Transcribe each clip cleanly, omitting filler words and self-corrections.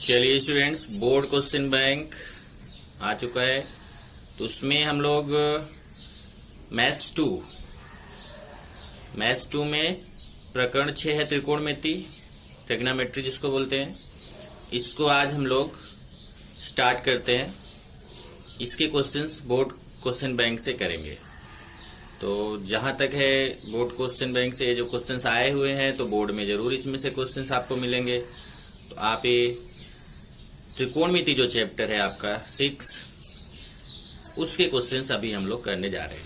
चलिए students, board question bank आ चुका है। तो उसमें हम लोग मैथ्स टू में प्रकरण 6 है त्रिकोणमिति, ट्रिग्नोमेट्री जिसको बोलते हैं। इसको आज हम लोग स्टार्ट करते हैं। इसके क्वेश्चंस बोर्ड क्वेश्चन बैंक से करेंगे। तो जहां तक है बोर्ड क्वेश्चन बैंक से जो क्वेश्चंस आए हुए हैं तो बोर्ड में जरूर इसमें से क्वेश्चंस आपको मिलेंगे। तो आप ये त्रिकोणमिति जो चैप्टर है आपका 6, उसके क्वेश्चंस अभी हम लोग करने जा रहे हैं।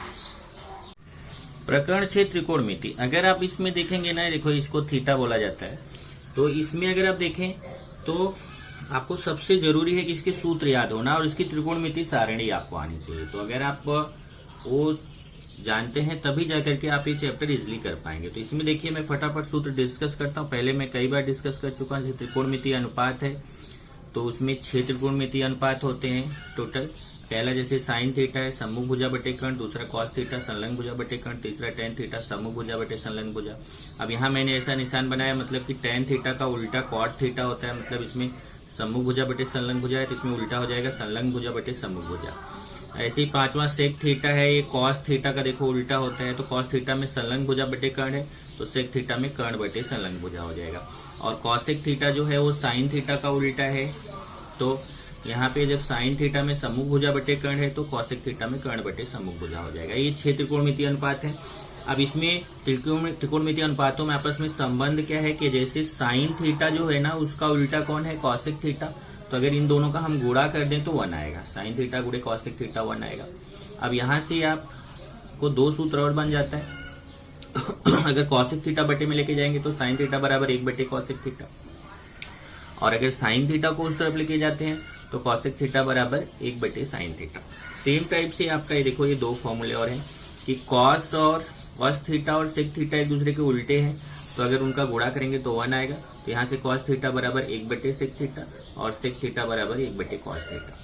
प्रकरण 6 त्रिकोणमिति। अगर आप इसमें देखेंगे ना, देखो इसको थीटा बोला जाता है। तो इसमें अगर आप देखें तो आपको सबसे जरूरी है कि इसके सूत्र याद होना और इसकी त्रिकोणमिति सारणी आपको आनी चाहिए। तो अगर आप वो जानते हैं तभी जाकर के आप ये चैप्टर इजिली कर पाएंगे। तो इसमें देखिए मैं फटाफट सूत्र डिस्कस करता हूँ। पहले मैं कई बार डिस्कस कर चुका हूँ। त्रिकोणमिति अनुपात है तो उसमें 6 त्रिकोणमिति अनुपात होते हैं टोटल। पहला जैसे साइन थीटा है सम्मुख भुजा बटे कर्ण, दूसरा कॉस थीटा संलग्न भुजा बटे कर्ण, तीसरा टेन थीटा सम्मुख भुजा बटे संलग्न भुजा। अब यहाँ मैंने ऐसा निशान बनाया, मतलब कि टेन थीटा का उल्टा कॉट थीटा होता है, मतलब इसमें सम्मुख भुजा बटे संलग्न भुजा है तो इसमें उल्टा हो जाएगा संलग्न भुजा बटे सम्मुख भुजा। ऐसे ही पांचवा सेक थीटा है, ये कॉस थीटा का देखो उल्टा होता है। तो कॉस थीटा में संलग्न भुजा बटे कर्ण है तो सेक थीटा में कर्ण बटे संलग्न भुजा हो जाएगा। और कॉसेक थीटा जो है वो साइन थीटा का उल्टा है। तो यहाँ पे जब साइन थीटा में सम्मुख भुजा बटे कर्ण है तो कॉसेक थीटा में कर्ण बटे सम्मुख भुजा हो जाएगा। ये 6 त्रिकोणमिति अनुपात है। अब इसमें त्रिकोणमिति अनुपातों में आपस में संबंध क्या है कि जैसे साइन थीटा जो है ना उसका उल्टा कौन है, कॉसेक थीटा। तो अगर इन दोनों का हम गुणा कर दें तो 1 आएगा। साइन थीटा गुणे कॉसेक थीटा 1 आएगा। अब यहाँ से आपको 2 सूत्र और बन जाता है। अगर कॉसेक थीटा बटे में लेके जाएंगे तो साइन थीटा बराबर 1 बटे कॉसेक थीटा, और अगर साइन थीटा को उस तरफ लेके जाते हैं तो कॉसेक थीटा बराबर 1 बटे साइन थीटा। सेम टाइप से आपका ये देखो ये 2 फॉर्मूले और हैं कि कॉस थीटा और सेक थीटा एक दूसरे के उल्टे हैं। तो अगर उनका गुणा करेंगे तो 1 आएगा। तो यहाँ से कॉस थीटा बराबर 1 बटे सेक थीटा और सेक थीटा बराबर 1 बटे कॉस थीटा।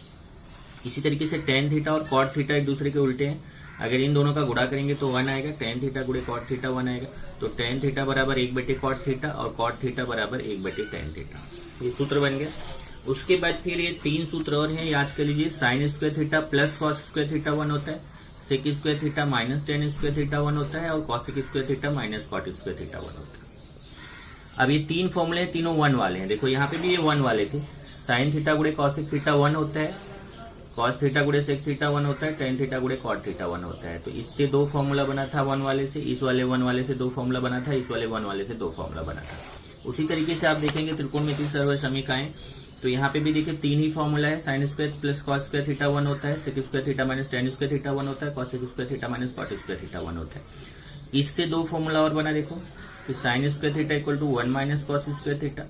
इसी तरीके से टेन थीटा और कॉट थीटा एक दूसरे के उल्टे हैं। अगर इन दोनों का गुणा करेंगे तो 1 आएगा। टेन थीटा गुणे कॉट थीटा 1 आएगा। तो टेन थीटा बराबर 1 बटे कॉट थीटा और कॉट थीटा बराबर 1 बटे टेन थीटा। ये सूत्र बन गया। उसके बाद फिर ये 3 सूत्र और हैं, याद कर लीजिए। Sine square theta plus cos square theta 1 होता है, sec square theta minus tan square theta 1 होता है और cosec square theta minus cot square theta 1 होता है। अब ये 3 फॉर्मूले हैं, तीनों 1 वाले हैं। देखो यहाँ पे भी ये 1 वाले थे। साइन थीटा गुणे कॉसेक थीटा 1 होता है, कॉस थीटा गुणे सेक थीटा 1 होता है, टेन थीटा गुणे कॉट थीटा 1 होता है। तो इससे 2 फॉर्मूला बना था 1 वाले से, इस वाले 1 वाले से 2 फॉर्मूला बना था, इस वाले 1 वाले से 2 फॉर्मूला बना था। उसी तरीके से आप देखेंगे त्रिकोणमिति सर्व समीकरण। तो यहाँ पे भी देखिए 3 ही फॉर्मूला है। Sine square plus cos square theta 1 होता है, sec square theta minus tan square theta 1 होता है, cosec square theta minus cot square theta 1 होता है। इससे 2 फॉर्मूला और बना देखो कि sine square theta equal to 1 minus cos square theta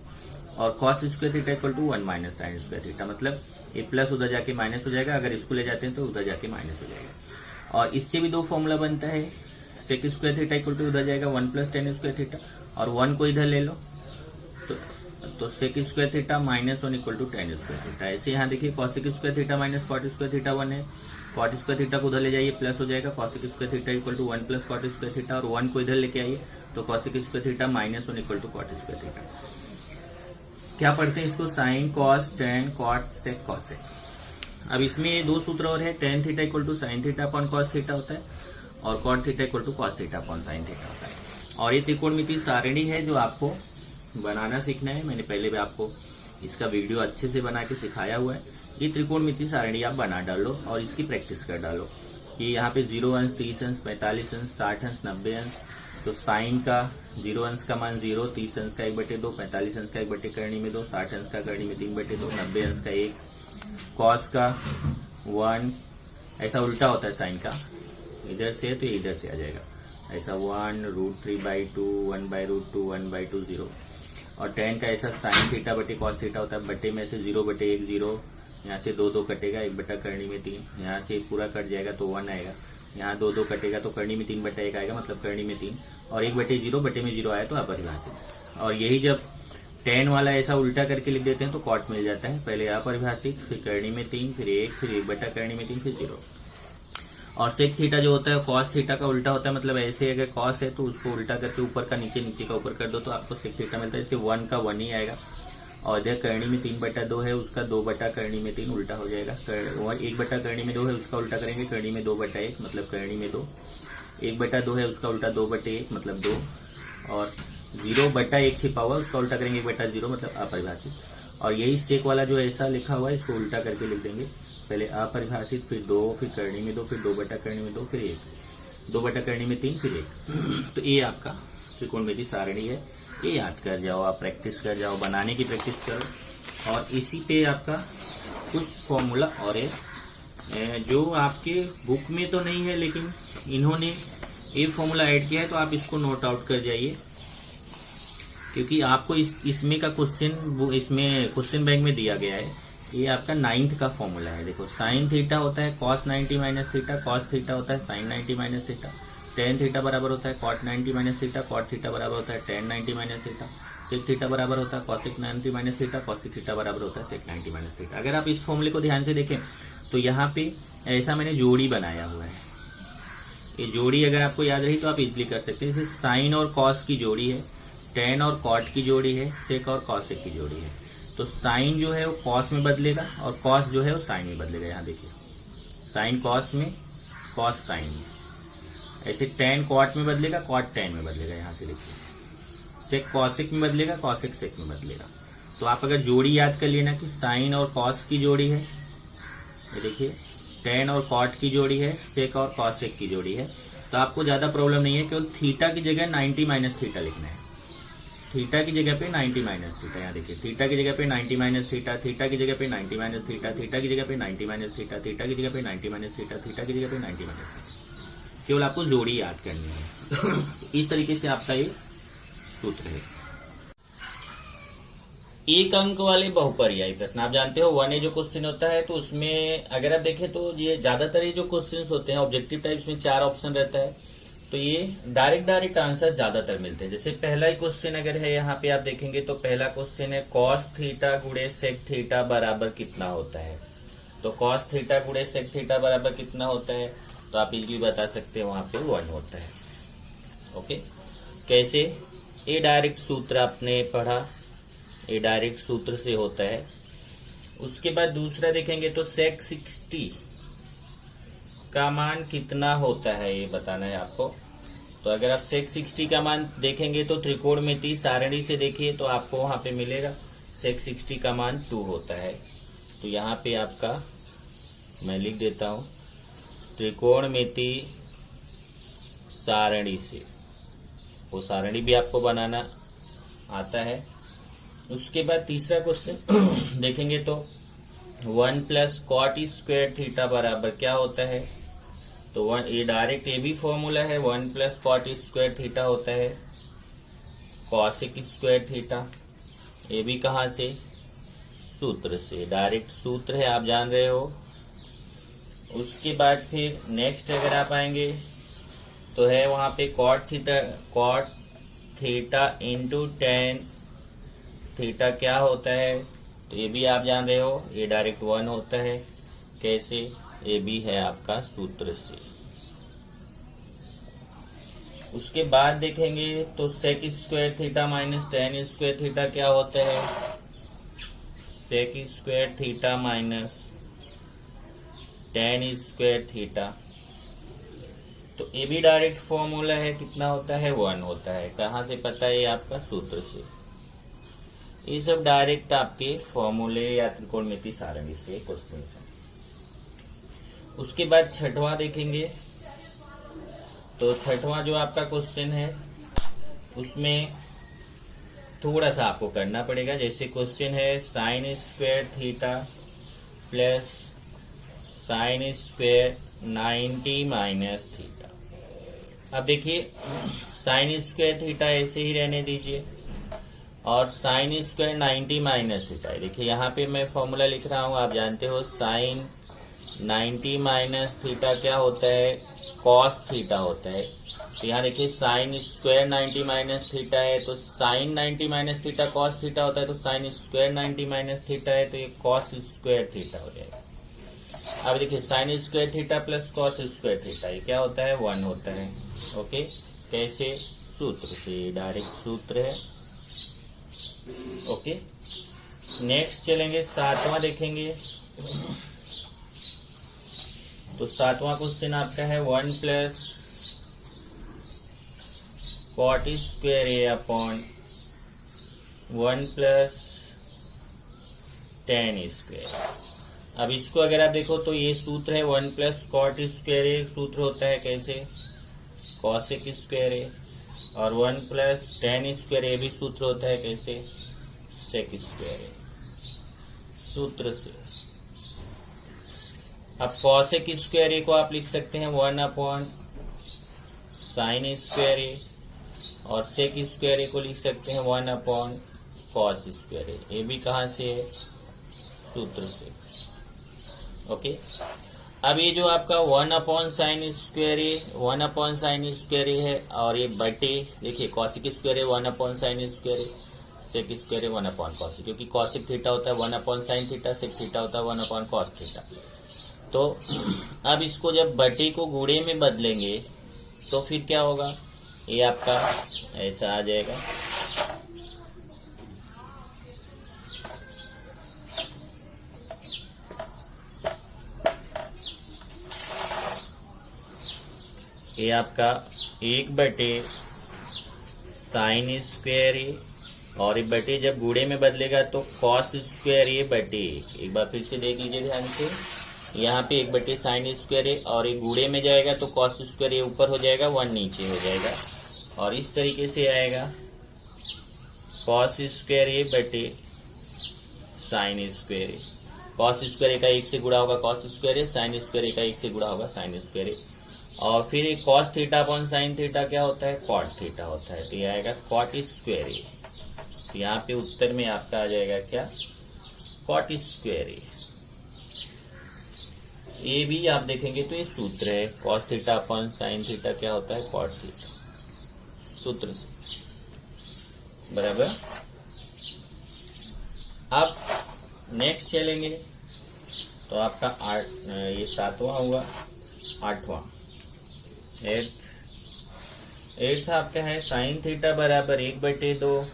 और cos square theta equal to 1 minus sine square theta. मतलब ये प्लस उधर जाके माइनस हो जाएगा, अगर इसको ले जाते हैं तो उधर जाके माइनस हो जाएगा। और इससे भी 2 फॉर्मूला बनता है। Sec square theta equal to उधर जाएगा 1 प्लस टेन स्क्वायर थीटा और 1 को इधर ले लो तो sec square theta minus 1 equal to tan square theta. ऐसे यहाँ देखिए cosec square theta minus cot square theta 1 है। कॉट स्क्वायर थीटा को उधर ले जाइए प्लस हो जाएगा cosec square theta equal to 1 plus cot square theta और 1 को इधर लेके आइए तो cosec square theta minus 1 equal to cot square theta. क्या पढ़ते हैं इसको, sine cos tan cot sec cosec. अब इसमें 2 सूत्र और है। Tan theta equal to sine theta upon cos theta होता है और cot theta equal to cos theta upon sine theta होता है। और ये त्रिकोणमिति सारणी है जो आपको बनाना सीखना है। मैंने पहले भी आपको इसका वीडियो अच्छे से बना के सिखाया हुआ है। ये त्रिकोणमिति सारणी आप बना डालो और इसकी प्रैक्टिस कर डालो कि यहाँ पे 0 अंश, 30 अंश, 45 अंश, 60 अंश, 90 अंश। तो साइन का 0 अंश का मान 0, 30 अंश का 1/2, 45 अंश का 1/करणी में 2, 60 अंश का करणी में 3/2, 90 अंश का 1, कॉस का 1। ऐसा उल्टा होता है साइन का, इधर से तो इधर से आ जाएगा ऐसा 1 √3/2, 1/√2, 1/2, 0। और टेन का ऐसा साइन थीटा बटे कॉस थीटा होता है। बटे में से 0/1 0, यहाँ से 2 कटेगा 1/करणी में 3, यहाँ से पूरा कट जाएगा तो 1 आएगा। यहाँ 2 कटेगा तो करणी में 3/1 आएगा, मतलब करणी में 3 और 1/0 बटे में 0 आया तो अपरिभाषित। और यही जब टेन वाला ऐसा उल्टा करके लिख देते हैं तो कॉट मिल जाता है। पहले अपरिभाषित, फिर करणी में 3, फिर 1, फिर 1/करणी में 3, फिर 0। और सेक थीटा जो होता है कॉस थीटा का उल्टा होता है। मतलब ऐसे अगर कॉस है तो उसको उल्टा करके ऊपर का नीचे, नीचे का ऊपर कर दो तो आपको सेक थीटा मिलता है। इससे 1 का 1 ही आएगा। और इधर करनी में 3/2 है, उसका 2 करनी में 3 उल्टा हो जाएगा। और 1 करनी में 2 है, उसका उल्टा करेंगे करनी में 2/1 मतलब करनी में 2। 1/2 है, उसका उल्टा 2/1 मतलब 2। और 0/1 छिपा हुआ, उसका उल्टा करेंगे 1/0 मतलब अपरिभाषित। और यही सेक वाला जो ऐसा लिखा हुआ है इसको उल्टा करके लिख देंगे, पहले अपरिभाषित, फिर 2, फिर करनी में 2, फिर 2 करनी में 2, फिर 1, 2 करनी में 3, फिर 1। तो ये आपका त्रिकोणमिति सारणी है। ये याद कर जाओ, आप प्रैक्टिस कर जाओ, बनाने की प्रैक्टिस करो। और इसी पे आपका कुछ फॉर्मूला और है जो आपके बुक में तो नहीं है, लेकिन इन्होंने ये फॉर्मूला ऐड किया है, तो आप इसको नोट आउट कर जाइए, क्योंकि आपको इसमें का क्वेश्चन इसमें क्वेश्चन बैंक में दिया गया है। ये आपका 9th का फॉर्मूला है। देखो साइन थीटा होता है cos 90 minus theta, cos theta होता है sine 90 minus theta, tan theta बराबर होता है cot 90 minus theta, cot theta बराबर होता है tan 90 minus theta, sec theta बराबर होता है cosec 90 minus theta, cosec theta बराबर होता है सेक 90 माइनस थीटा। अगर आप इस फॉर्मूले को ध्यान से देखें तो यहाँ पे ऐसा मैंने जोड़ी बनाया हुआ है। ये जोड़ी अगर आपको याद रही तो आप इजिली कर सकते हैं। जैसे साइन और कॉस की जोड़ी है, टेन और कॉट की जोड़ी है, सेक और कॉसिक की जोड़ी है। तो साइन जो है वो कॉस में बदलेगा और कॉस जो है वो साइन में बदलेगा। यहाँ देखिए साइन कॉस में, कॉस साइन में। ऐसे टेन कॉट में बदलेगा, कॉट टेन में बदलेगा। यहाँ से देखिए सेक कॉसिक में बदलेगा, कॉसिक सेक में बदलेगा। तो आप अगर जोड़ी याद कर लेना कि साइन और कॉस की जोड़ी है, ये देखिए टेन और कॉट की जोड़ी है, सेक और कॉसिक की जोड़ी है, तो आपको ज्यादा प्रॉब्लम नहीं है। केवल थीटा की जगह 90 माइनस थीटा लिखना है। थीटा की जगह पे 90 माइनस थीटा, यहाँ देखिए थीटा की जगह पे 90 माइनस थीटा, थीटा की जगह पे 90 माइनस थीटा, थीटा की जगह पे 90 माइनस थीटा, थीटा की जगह पे 90 माइनस थीटा, थीटा की जगह पे 90 माइनस थीटा। केवल आपको जोड़ी याद करनी है। इस तरीके से आपका ये सूत्र है। एक अंक वाले बहुपर्यायी प्रश्न आप जानते हो 1A जो क्वेश्चन होता है, तो उसमें अगर आप देखें तो ये ज्यादातर ये जो क्वेश्चन होते हैं ऑब्जेक्टिव टाइप्स में 4 ऑप्शन रहता है, तो ये डायरेक्ट आंसर ज्यादातर मिलते हैं। जैसे पहला ही क्वेश्चन अगर है यहाँ पे आप देखेंगे तो पहला क्वेश्चन है कॉस थीटा गुणे सेक थीटा बराबर कितना होता है। तो कॉस थीटा गुणे सेक थीटा बराबर कितना होता है, तो आप इजीली बता सकते हैं वहां पे 1 होता है। ओके, कैसे? ये डायरेक्ट सूत्र आपने पढ़ा, ये डायरेक्ट सूत्र से होता है। उसके बाद दूसरा देखेंगे तो सेक 60 का मान कितना होता है, ये बताना है आपको। तो अगर आप सेक 60 का मान देखेंगे तो त्रिकोणमिति सारणी से देखिए तो आपको वहां पे मिलेगा सेक 60 का मान 2 होता है। तो यहाँ पे आपका मैं लिख देता हूं त्रिकोणमिति सारणी से, वो सारणी भी आपको बनाना आता है। उसके बाद तीसरा क्वेश्चन देखेंगे तो 1 प्लस कॉट स्क्वायर थीटा बराबर क्या होता है। तो ये डायरेक्ट ये भी फॉर्मूला है, 1 प्लस कॉट स्क्वायर थीटा होता है कॉसिक स्क्वायर थीटा। ये भी कहाँ से? सूत्र से, डायरेक्ट सूत्र है, आप जान रहे हो। उसके बाद फिर नेक्स्ट अगर आप आएंगे तो है वहां पे cot theta into tan theta क्या होता है, तो ये भी आप जान रहे हो, ये डायरेक्ट 1 होता है। कैसे? ये भी है आपका सूत्र से। उसके बाद देखेंगे तो sec square theta minus tan square theta क्या होता है, sec square theta minus tan square theta. तो ये भी डायरेक्ट फॉर्मूला है, कितना होता है? 1 होता है। कहाँ से पता है? आपका सूत्र से। ये सब डायरेक्ट आपके फॉर्मूले या त्रिकोणमिति सारणी से क्वेश्चन है। उसके बाद छठवां देखेंगे तो छठवां जो आपका क्वेश्चन है उसमें थोड़ा सा आपको करना पड़ेगा। जैसे क्वेश्चन है sine square theta plus sine square 90 minus theta. अब देखिए साइन स्क्वायर थीटा ऐसे ही रहने दीजिए और साइन स्क्वायर 90 माइनस थीटा है। देखिए यहाँ पे मैं फॉर्मूला लिख रहा हूँ, आप जानते हो साइन 90 माइनस थीटा क्या होता है, कॉस थीटा होता है। तो यहाँ देखिए साइन स्क्वायर 90 माइनस थीटा है, तो sine 90 minus theta cos theta होता है, तो साइन स्क्वायर 90 माइनस थीटा है, तो ये कॉस स्क्वायर थीटा हो जाएगा। अब देखिए sign square theta plus cos square theta ये क्या होता है, 1 होता है। ओके, कैसे? सूत्र से, डायरेक्ट सूत्र है। ओके, नेक्स्ट चलेंगे, सातवां देखेंगे। तो सातवां क्वेश्चन आपका है 1 प्लस कॉट स्क्वायर ए अपॉन 1 प्लस टेन स्क्वायर। अब इसको अगर आप देखो तो ये सूत्र है 1 प्लस कॉट स्क्वायर ए, सूत्र होता है कैसे, कॉसेक स्क्वायर ए, और 1 प्लस टेन स्क्वायर ए भी सूत्र होता है कैसे, सेक स्क्वायर ए, सूत्र से। अब कॉसेक स्क्वायर ए को आप लिख सकते हैं 1 अपॉन साइन स्क्वायर ए, और सेक स्क्वायर ए को लिख सकते हैं 1 अपॉन कॉस स्क्वायर ए। ये भी कहाँ से है, सूत्र से। ओके, अब ये जो आपका 1 upon sine square A, 1 upon sine square A है, और ये बटे देखिए cosec square A 1 upon sine square A, sec square A 1 upon cos, क्योंकि कॉसिक थीटा होता है 1 upon sine theta, sec theta होता है 1 अपॉन कॉस थीटा। तो अब इसको जब बटे को गुणे में बदलेंगे तो फिर क्या होगा, ये आपका ऐसा आ जाएगा। ये आपका 1 बटे साइन स्क्वायर ए, और ये बटे जब गुणे में बदलेगा तो कॉस स्क्वायर ए बटे 1। एक बार फिर से देख लीजिए ध्यान से, यहाँ पे 1 बटे साइन स्क्वायर ए, और ये गुणे में जाएगा तो कॉस स्क्वायर ए ऊपर हो जाएगा, 1 नीचे हो जाएगा, और इस तरीके से आएगा कॉस स्क्वायर ए बटे साइन स्क्वायर ए। कॉस स्क्वायर ए का 1 से गुणा होगा कॉस स्क्वायर ए, साइन स्क्वायर ए का 1 से गुणा होगा साइन स्क्वायर ए, और फिर एक cos theta upon sine theta क्या होता है, कॉट थीटा होता है, तो ये आएगा कॉट स्क्वायर ए। तो यहाँ पे उत्तर में आपका आ जाएगा क्या, कॉट स्क्वायर ए। ये भी आप देखेंगे तो ये सूत्र है, cos theta upon sine theta क्या होता है, कॉट थीटा, सूत्र से, बराबर। अब नेक्स्ट चलेंगे तो आपका ये 7वां हुआ, 8वां, 8th आपका है साइन थीटा बराबर 1/2।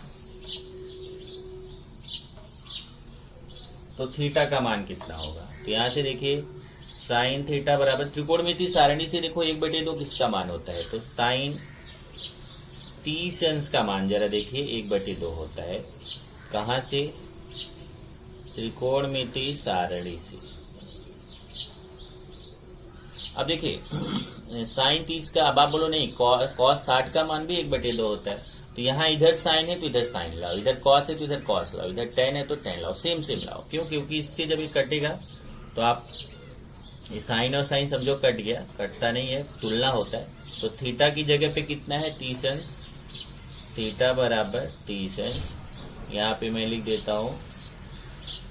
तो थीटा का मान कितना होगा, तो यहां से देखिए साइन थीटा बराबर त्रिकोणमिति सारणी से देखो 1/2 किसका मान होता है, तो साइन 30 अंश का मान जरा देखिए 1/2 होता है, कहां से, त्रिकोणमिति सारणी से। अब देखिए साइन 30 का, अब आप बोलो नहीं कॉस 60 का मान भी 1/2 होता है, तो यहाँ इधर साइन है तो इधर साइन लाओ, इधर कॉस है तो इधर कॉस लाओ, इधर टेन है तो टेन लाओ, सेम सेम लाओ। क्यों, क्योंकि इससे जब ये कटेगा तो आप ये साइन और साइन समझो कट गया, कटता नहीं है, तुलना होता है। तो थीटा की जगह पे कितना है, 30 अंश, थीटा बराबर 30 अंश। यहाँ पे मैं लिख देता हूं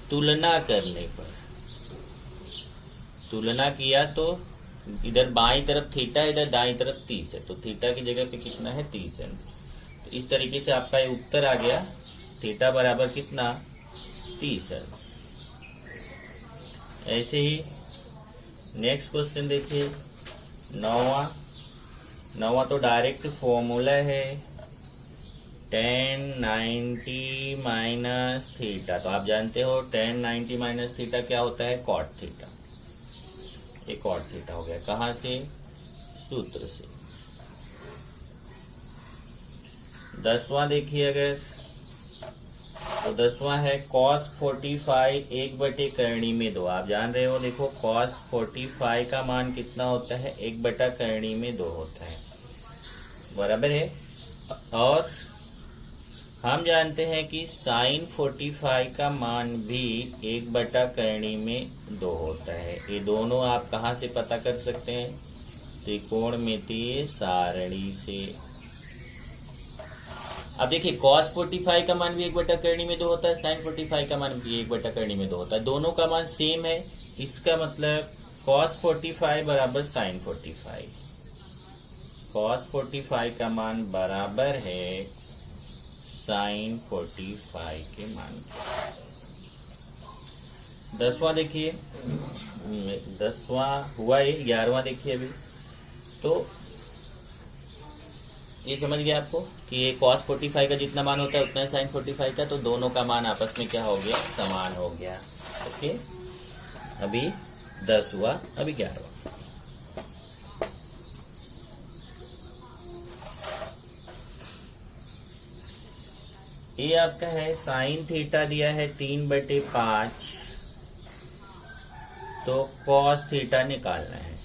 तुलना करने पर, तुलना किया तो इधर बाईं तरफ थीटा, इधर दाईं तरफ 30 है, तो थीटा की जगह पे कितना है, 30 अंश। तो इस तरीके से आपका ये उत्तर आ गया, थीटा बराबर कितना, 30 अंश। ऐसे ही नेक्स्ट क्वेश्चन देखिए 9वां तो डायरेक्ट फॉर्मूला है tan 90 माइनस थीटा। तो आप जानते हो tan 90 माइनस थीटा क्या होता है, कॉट थीटा। ये कॉट थीटा हो गया, कहां से, सूत्र से। 10वां देखिए अगर, तो 10वां है cos 45 1/2। आप जान रहे हो, देखो cos 45 का मान कितना होता है, 1/2 होता है, बराबर है। और हम जानते हैं कि sin 45 का मान भी 1/2 होता है। ये दोनों आप कहाँ से पता कर सकते हैं, त्रिकोणमितीय सारणी से। अब देखिए cos 45 का मान भी 1/2 होता है, sin 45 का मान भी 1/2 होता है, दोनों का मान सेम है। इसका मतलब cos 45 बराबर sin 45, cos 45 का मान बराबर है sin 45 के मान। 10वां देखिए, 10वां हुआ ये, 11वां देखिए अभी। तो ये समझ गया आपको कि ये cos 45 का जितना मान होता है उतना ही sin 45 का, तो दोनों का मान आपस में क्या हो गया, समान हो गया। ओके, अभी 10 हुआ, अभी 11 हुआ। ये आपका है साइन थीटा दिया है 3/5, तो cos थीटा निकालना है।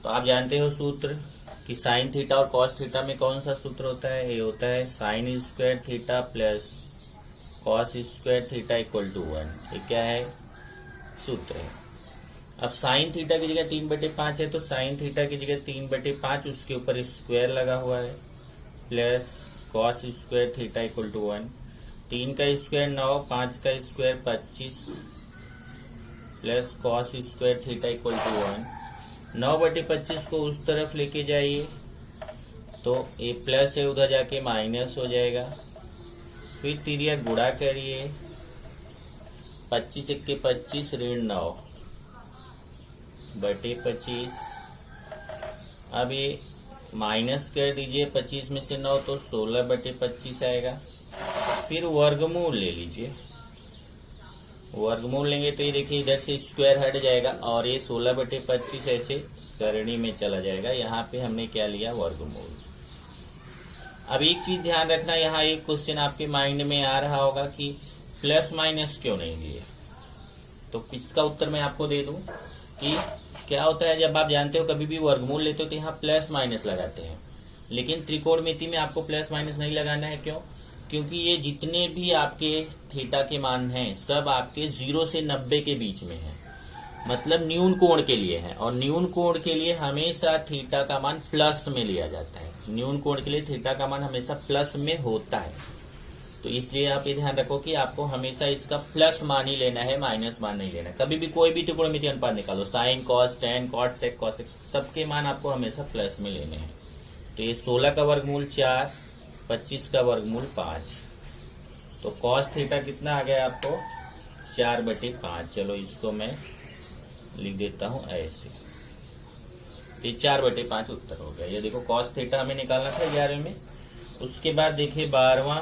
तो आप जानते हो सूत्र कि साइन थीटा और cos थीटा में कौन सा सूत्र होता है, ये होता है sine square theta plus cos square theta equal to 1। ये क्या है, सूत्र है। अब साइन थीटा की जगह 3/5 है, तो साइन थीटा की जगह 3/5 उसके ऊपर स्क्वायर लगा हुआ है plus cos square theta equal to 1। 3 का स्क्वायर 9, 5 का square 25 plus cos square theta equal to 1। 9/25 को उस तरफ लेके जाइए तो ये प्लस है, उधर जाके माइनस हो जाएगा। फिर तिरिया गुणा करिए, 25 के 25 ऋण 9/25। अब ये माइनस कर दीजिए 25 में से 9, तो 16/25 आएगा। फिर वर्गमूल ले लीजिए, वर्गमूल लेंगे तो ये देखिए इधर से स्क्वायर हट जाएगा और ये 16/25 ऐसे करनी में चला जाएगा। यहाँ पे हमने क्या लिया, वर्गमूल। अब एक चीज ध्यान रखना, यहाँ एक क्वेश्चन आपके माइंड में आ रहा होगा कि प्लस माइनस क्यों नहीं लिए, तो इसका उत्तर मैं आपको दे दूं कि क्या होता है, जब आप जानते हो कभी भी वर्गमूल लेते हो तो यहाँ प्लस माइनस लगाते हैं, लेकिन त्रिकोणमिति में आपको प्लस माइनस नहीं लगाना है। क्यों? क्योंकि ये जितने भी आपके थीटा के मान हैं सब आपके 0 से 90 के बीच में है, मतलब न्यून कोण के लिए है, और न्यून कोण के लिए हमेशा थीटा का मान प्लस में लिया जाता है। न्यून कोण के लिए थीटा का मान हमेशा प्लस में होता है, तो इसलिए आप ये ध्यान रखो कि आपको हमेशा इसका प्लस मान ही लेना है, माइनस मान नहीं लेना। कभी भी कोई भी त्रिकोणमितीय अनुपात निकालो, sine cos tan cot sec cosec, सबके मान आपको हमेशा प्लस में लेने हैं। तो ये 16 का वर्गमूल 4, 25 का वर्गमूल 5, तो कॉस थीटा कितना आ गया आपको, 4/5। चलो इसको मैं लिख देता हूं ऐसे, ये 4/5 उत्तर हो गया। ये देखो कॉस थीटा हमें निकालना था 11वें में। उसके बाद देखिए 12वां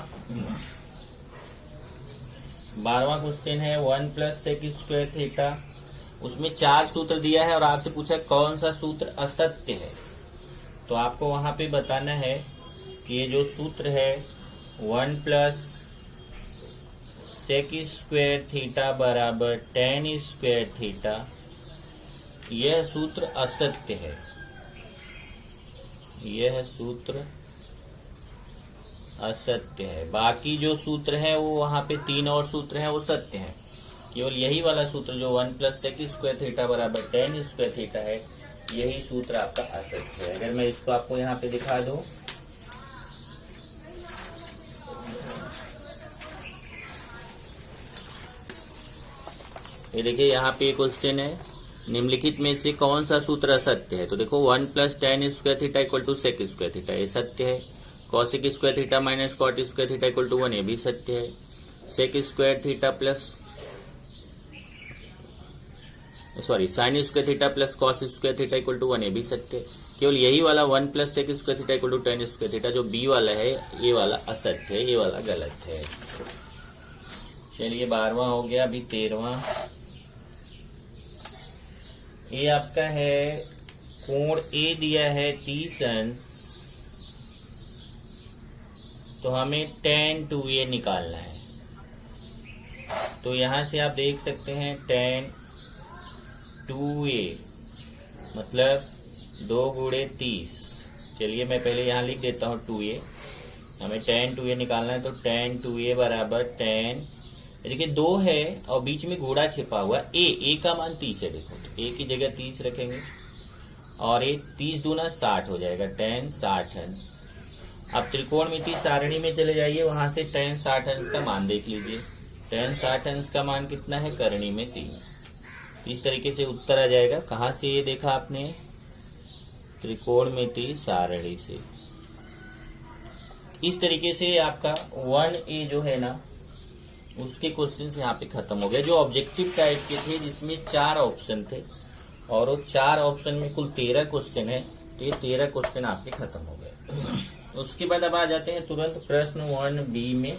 क्वेश्चन है 1 + सेक स्क्वायर थीटा। उसमें 4 सूत्र दिया है और आपसे पूछा कौन सा सूत्र असत्य है, तो आपको वहां पे बताना है कि ये जो सूत्र है 1 + सेक स्क्वायर थीटा बराबर tan स्क्वायर थीटा, यह सूत्र असत्य है। यह सूत्र असत्य है। बाकी जो सूत्र है वो वहां पे 3 और सूत्र हैं वो सत्य हैं। केवल यही वाला सूत्र जो 1 + सेक स्क्वायर थीटा बराबर tan स्क्वायर थीटा है, यही सूत्र आपका असत्य है। अगर मैं इसको आपको यहाँ पे दिखा दूं, ये देखिए यहाँ पे क्वेश्चन है निम्नलिखित में से कौन सा सूत्र असत्य है। तो देखो 1 + tan square theta equal to sec square theta, ये सत्य है। Cosec square theta minus cot square theta equal to 1, ये भी सत्य है। Sec square theta plus sine square theta plus cos square theta equal to 1, ये भी सत्य है। केवल यही वाला 1 + sec square theta equal to tan square theta जो बी वाला है, ये वाला असत्य है, ये वाला गलत है। चलिए 12वां हो गया, अभी 13वां। ये आपका है कोण ए दिया है 30 अंश, तो हमें tan 2a निकालना है। तो यहां से आप देख सकते हैं tan 2a मतलब 2 × 30। चलिए मैं पहले यहां लिख देता हूं 2a, हमें tan 2a निकालना है। तो tan 2a बराबर tan, देखिए 2 है और बीच में घोड़ा छिपा हुआ ए का मान 30 है। देखो तो a की जगह 30 रखेंगे और ये 30 दूना 60 हो जाएगा, tan 60 अंश। अब त्रिकोणमिति सारणी में चले जाइए, वहां से tan 60 अंश का मान देख लीजिए। tan 60 अंश का मान कितना है, करणी में 3। इस तरीके से उत्तर आ जाएगा। कहां से ये देखा आपने, त्रिकोणमिति सारणी से। इस तरीके से आपका 1A जो है ना, उसके क्वेश्चन यहाँ पे खत्म हो गए, जो ऑब्जेक्टिव टाइप के थे जिसमें 4 ऑप्शन थे, और वो 4 ऑप्शन में कुल 13 क्वेश्चन है, तो ये 13 क्वेश्चन आपके खत्म हो गए। उसके बाद अब आ जाते हैं तुरंत प्रश्न 1B में।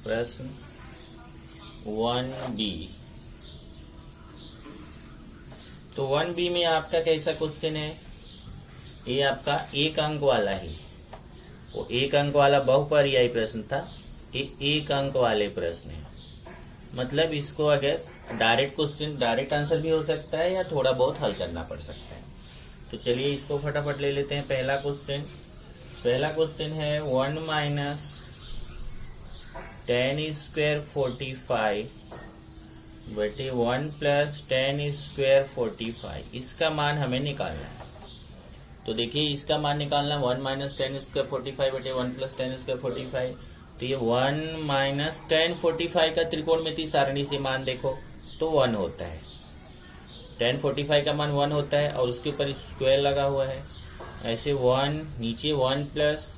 प्रश्न 1B, तो 1B में आपका कैसा क्वेश्चन है? ये आपका एक अंक वाला है, वो एक अंक वाला बहुपर्यायी प्रश्न था, ये एक अंक वाले प्रश्न है। मतलब इसको अगर डायरेक्ट क्वेश्चन, डायरेक्ट आंसर भी हो सकता है या थोड़ा बहुत हल करना पड़ सकता है। तो चलिए इसको फटाफट ले लेते हैं। पहला क्वेश्चन है 1 माइनस 10 स्क्वायर 45 बटे 1 प्लस 10 स्क्वायर 45, इसका मान हमें निकालना है। तो देखिए इसका मान निकालना 1 माइनस 10 स्क्वायर 45 बटे 1 प्लस 10 स्क्वायर 45। तो ये 1 माइनस 10 45 का त्रिकोणमितीय सारणी से मान देखो तो 1 होता है। 10 45 का मान 1 होता है और उसके ऊपर स्क्वायर लगा हुआ है। ऐसे 1 नीचे 1 प्लस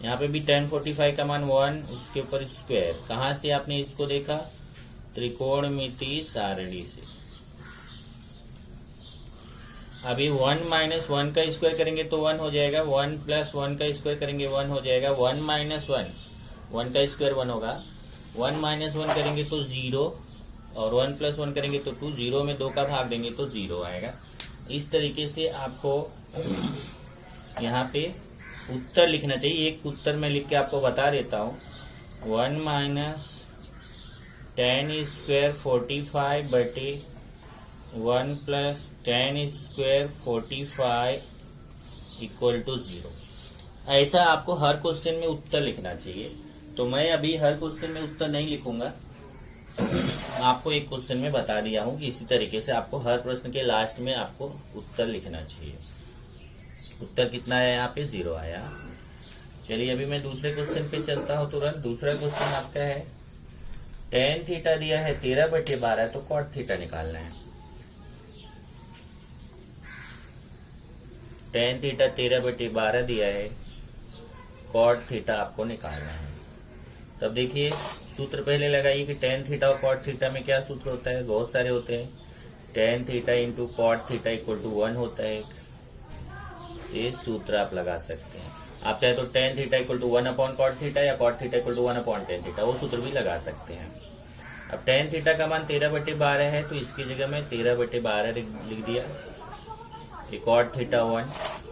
यहाँ पे भी 10 45 का मान 1, उसके ऊपर स्क्वायर। कहाँ से आपने इसको देखा? त्रिकोणमितीय सारणी से। अभी 1 माइनस 1 का स्क्वायर करेंगे तो 1 हो जाएगा, 1 प्लस 1 का स्क्वायर करेंगे 1 हो जाएगा, 1 माइनस 1 का स्क्वायर 1 होगा, 1 माइनस 1 करेंगे तो 0 और 1 प्लस 1 करेंगे तो 2, 0 में 2 का भाग देंगे तो 0 आएगा। इस तरीके से आपको यहाँ पे उत्तर लिखना चाहिए। एक उत्तर मैं लिख के आपको बता देता हूँ। 1 माइनस 10 स्क्वायर 45 बटे 1 प्लस 10 स्क्वायर 45 इक्वल टू 0। ऐसा आपको हर क्वेश्चन में उत्तर लिखना चाहिए। तो मैं अभी हर क्वेश्चन में उत्तर नहीं लिखूंगा, आपको एक क्वेश्चन में बता दिया हूं कि इसी तरीके से आपको हर प्रश्न के लास्ट में आपको उत्तर लिखना चाहिए। उत्तर कितना आया? यहाँ पे 0 आया। चलिए अभी मैं दूसरे क्वेश्चन पे चलता हूँ तुरंत। दूसरा क्वेश्चन आपका है tan थीटा दिया है 13 बटे 12, तो cot थीटा निकालना है। tan थीटा 13 बटे 12 दिया है, cot थीटा आपको निकालना है। तब देखिए सूत्र पहले लगाइए कि tan थीटा और cot थीटा में क्या सूत्र होता है। बहुत सारे होते हैं। tan theta into cot theta equal to 1 होता है। ये सूत्र आप लगा सकते हैं। आप चाहे तो tan theta equal to 1 upon cot theta या cot theta equal to 1 upon tan theta, वो सूत्र भी लगा सकते हैं। अब tan थीटा का मान 13 बटे 12 है, तो इसकी जगह में 13 बटे 12 लिख दिया। cot theta 1।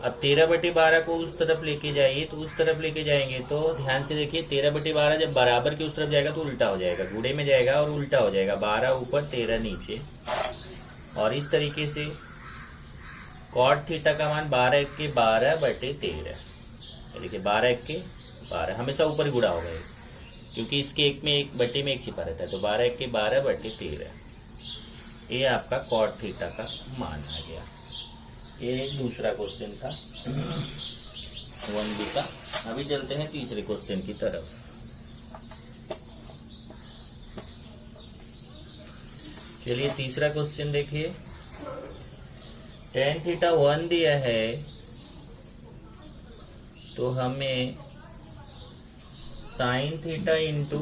अब 13 बटे 12 को उस तरफ लेके जाइए, तो उस तरफ लेके जाएंगे तो ध्यान से देखिए 13 बटे 12 जब बराबर के उस तरफ जाएगा तो उल्टा हो जाएगा, गुणे में जाएगा और उल्टा हो जाएगा, 12 ऊपर 13 नीचे। और इस तरीके से cot थीटा का मान 12 के 12 बटे 13। देखिए 12 के 12 हमेशा ऊपर गुणा होगा, क्योंकि इसके एक में एक बटे में एक छिपा रहता है। तो 12 के 12 बटे 13, ये आपका cot थीटा का मान आ गया। ये दूसरा क्वेश्चन था 1B का। अभी चलते हैं तीसरे क्वेश्चन की तरफ। चलिए तीसरा क्वेश्चन देखिए। tan थीटा 1 दिया है, तो हमें sin theta into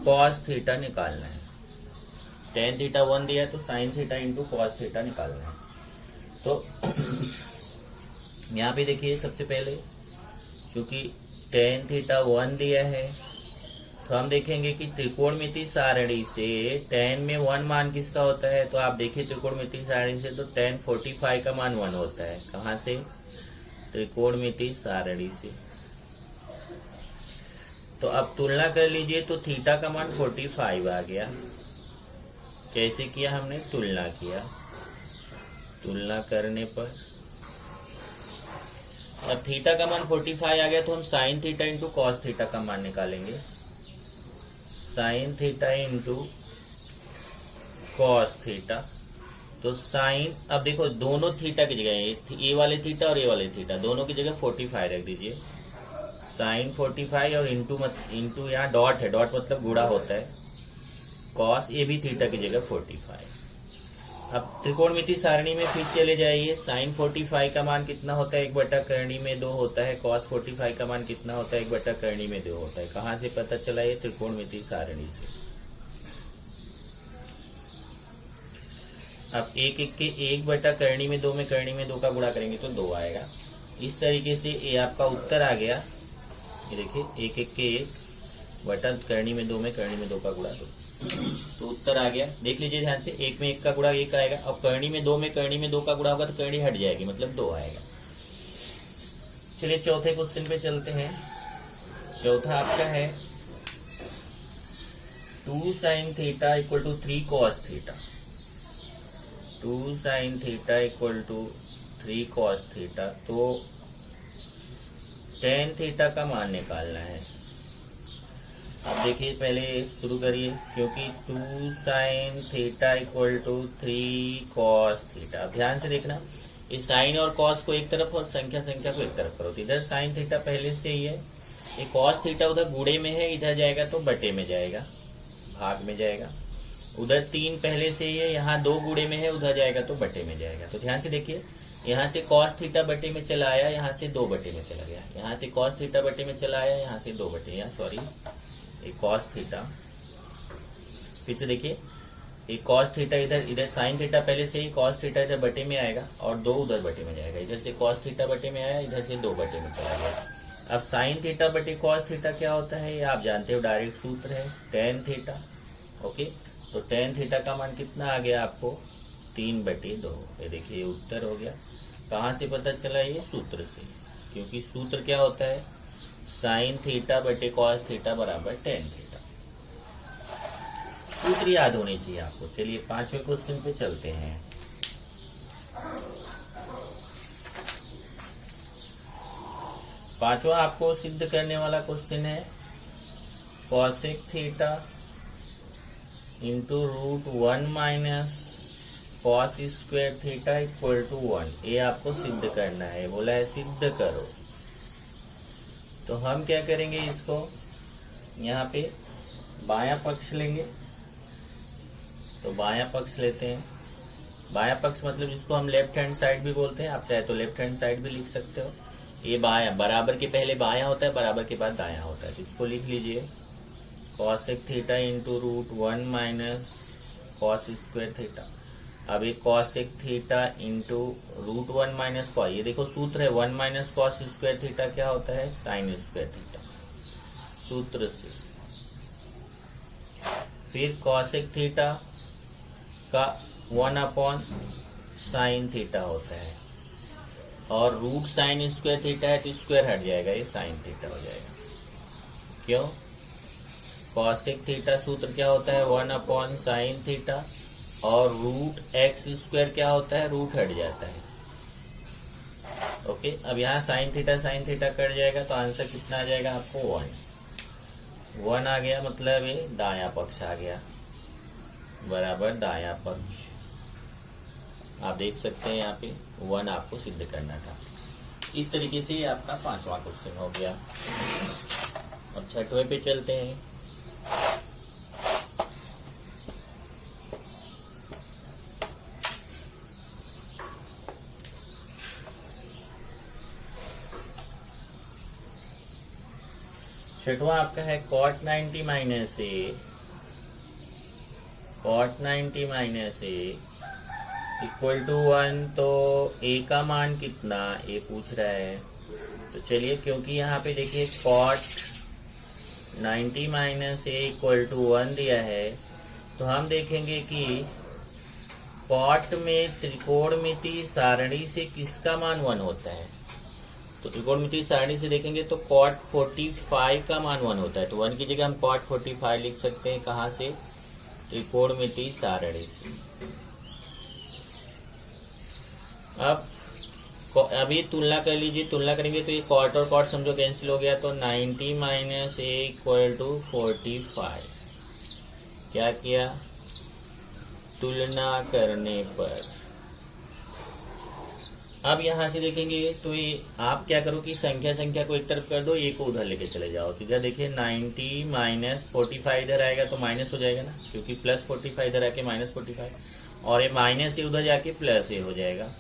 cos theta निकालना है। tan थीटा 1 दिया है तो sin theta into cos theta निकालना है। तो यहाँ पे देखिए सबसे पहले क्योंकि tan थीटा 1 दिया है, तो हम देखेंगे कि त्रिकोणमितीय सारणी से tan में 1 मान किसका होता है। तो आप देखिए त्रिकोणमितीय सारणी से तो tan 45 का मान 1 होता है। कहाँ से? त्रिकोणमितीय सारणी से। तो अब तुलना कर लीजिए, तो थीटा का मान 45 आ गया। कैसे किया हमने? तुलना किया। तुलना करने पर अब थीटा का मान 45 आ गया, तो हम sine theta into cos theta का मान निकालेंगे। Sine theta into cos theta, तो साइन, अब देखो दोनों थीटा की जगह ये वाले थीटा और ये वाले थीटा दोनों की जगह 45 रख दीजिए। साइन 45 और इंटू यहाँ डॉट है, डॉट मतलब गुणा होता है। कॉस ये भी थीटा की जगह 45। अब त्रिकोणमितीय सारणी में फिर चले जाइए। साइन 45 का मान कितना होता है? 1 बटा करणी में 2 होता है। कॉस 45 का मान कितना होता है? 1 बटा करणी में 2 होता है। कहाँ से पता चला? ये त्रिकोणमितीय सारणी से। अब 1 1 के 1 बटा करणी में 2 में करणी में 2 का गुणा करेंगे तो 2 आएगा। इस तरीके से ये आपका उत्तर आ गया। ये देखिए 1 1 के 1 बटा करनी में 2 में करनी में 2 का गुणा 2, तो उत्तर आ गया। देख लीजिए ध्यान से, 1 में 1 का गुणा 1 आएगा, अब करनी में 2 का गुणा होगा तो करनी हट जाएगी, मतलब 2 आएगा। चलिए चौथे क्वेश्चन पे चलते हैं। चौथा आपका है 2 sin theta equal to 3 cos theta. 2 sin theta equal to 3 cos theta, तो tan थीटा का मान निकालना है। अब देखिए पहले शुरू करिए, क्योंकि 2 sin theta equal to 3 cos theta. अब ध्यान से देखना, इस साइन और कॉस को एक तरफ और संख्या को एक तरफ करो। तो इधर साइन थीटा पहले से ही है, ये कॉस थीटा उधर गुणे में है, इधर जाएगा तो बटे में जाएगा, भाग में जाएगा। उधर 3 पहले से ही है, यहाँ 2 गुणे में है, उधर जाएगा तो बटे में जाएगा। तो ध्यान से देखिए, यहाँ से कॉस थीटा बटे में चला आया, यहाँ से 2 बटे में चला गया, यहाँ से कॉस थीटा बटे में चला आया, यहाँ से 2 बटे, यहाँ सॉरी ये कॉस थीटा। फिर से देखिए, ये कॉस थीटा इधर साइन थीटा पहले से ही, कॉस थीटा इधर बटे में आएगा और 2 उधर बटे में जाएगा। इधर से कॉस थीटा बटे में आया, इधर से 2 बटे में चला गया। अब साइन थीटा बटे कॉस थीटा क्या होता है, ये आप जानते हो, डायरेक्ट सूत्र है टेन थीटा। ओके, तो टेन थीटा का मान कितना आ गया आपको, 3/2। ये देखिए उत्तर हो गया। कहाँ से पता चला, ये सूत्र से, क्योंकि सूत्र क्या होता है, साइन थीटा बटे कॉस थीटा बराबर टेन थीटा। सूत्र याद होनी चाहिए आपको। चलिए 5वें क्वेश्चन पे चलते हैं। पांचवा आपको सिद्ध करने वाला क्वेश्चन है, cosec theta into √1 minus cos square theta equal to 1। ये आपको सिद्ध करना है, बोला है सिद्ध करो। तो हम क्या करेंगे, इसको यहाँ पे बायां पक्ष लेंगे। तो बायां पक्ष लेते हैं। बायां पक्ष मतलब जिसको हम लेफ्ट हैंड साइड भी बोलते हैं, आप चाहे तो लेफ्ट हैंड साइड भी लिख सकते हो। ये बायां, बराबर के पहले बायां होता है, बराबर के बाद दायां होता है, तो इसको लिख लीजिए cosec theta into √1 minus cos square theta. अब ये cosec theta into √1 minus cos, ये देखो सूत्र है 1 माइनस कॉस स्क्वायर थीटा क्या होता है, साइन स्क्वायर थीटा, सूत्र से। फिर कॉसेक थीटा का 1/sin थीटा होता है, और रूट साइन स्क्वायर थीटा है तो स्क्वायर हट जाएगा, ये साइन थीटा हो जाएगा। क्यों, कॉसेक थीटा सूत्र क्या होता है, 1/sin थीटा, और √x² क्या होता है, रूट हट जाता है। ओके, अब यहाँ साइन थीटा कट जाएगा, तो आंसर कितना आ जाएगा आपको, 1 आ गया, मतलब ये दायां पक्ष आ गया, बराबर दायां पक्ष। आप देख सकते हैं यहाँ पे 1 आपको सिद्ध करना था। इस तरीके से आपका 5वां क्वेश्चन हो गया। अब 6वें पे चलते हैं। छठवां आपका है cot 90 minus a equal to 1। तो a का मान कितना, ये पूछ रहा है। तो चलिए, क्योंकि यहाँ पे देखिए cot 90 minus a equal to 1 दिया है, तो हम देखेंगे कि cot में त्रिकोणमिति सारणी से किसका मान 1 होता है। तो त्रिकोणमिति सारणी से देखेंगे तो cot 45 का मान 1 होता है। तो 1 की जगह हम cot 45 लिख सकते हैं, कहाँ से, त्रिकोणमिति सारणी से। अब अभी तुलना कर लीजिए, तुलना करेंगे तो ये cot और cot समझो कैंसिल हो गया, तो 90 माइनस ए इक्वल टू 45। क्या किया, तुलना करने पर। अब यहां से देखेंगे तो ये आप क्या करो कि संख्या को एक तरफ कर दो, ए को उधर लेके चले जाओ। तो इधर देखिए 90 माइनस 45 इधर आएगा तो माइनस हो जाएगा ना, क्योंकि प्लस 45 इधर आके माइनस 45, और ये माइनस ए उधर जाके प्लस ए हो जाएगा।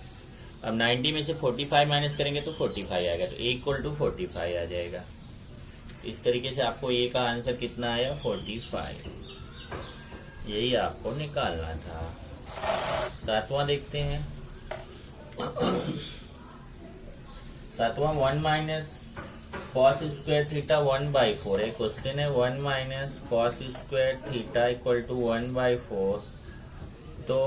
अब 90 में से 45 माइनस करेंगे तो 45 आएगा, तो ए इक्वल टू 45 आ जाएगा। इस तरीके से आपको ए का आंसर कितना आया, 45। यही आपको निकालना था। 7वां देखते हैं। सातवां 1 माइनस कॉस स्क्वायर थीटा 1/4 है। क्वेश्चन है 1 minus cos square theta equal to 1/4। तो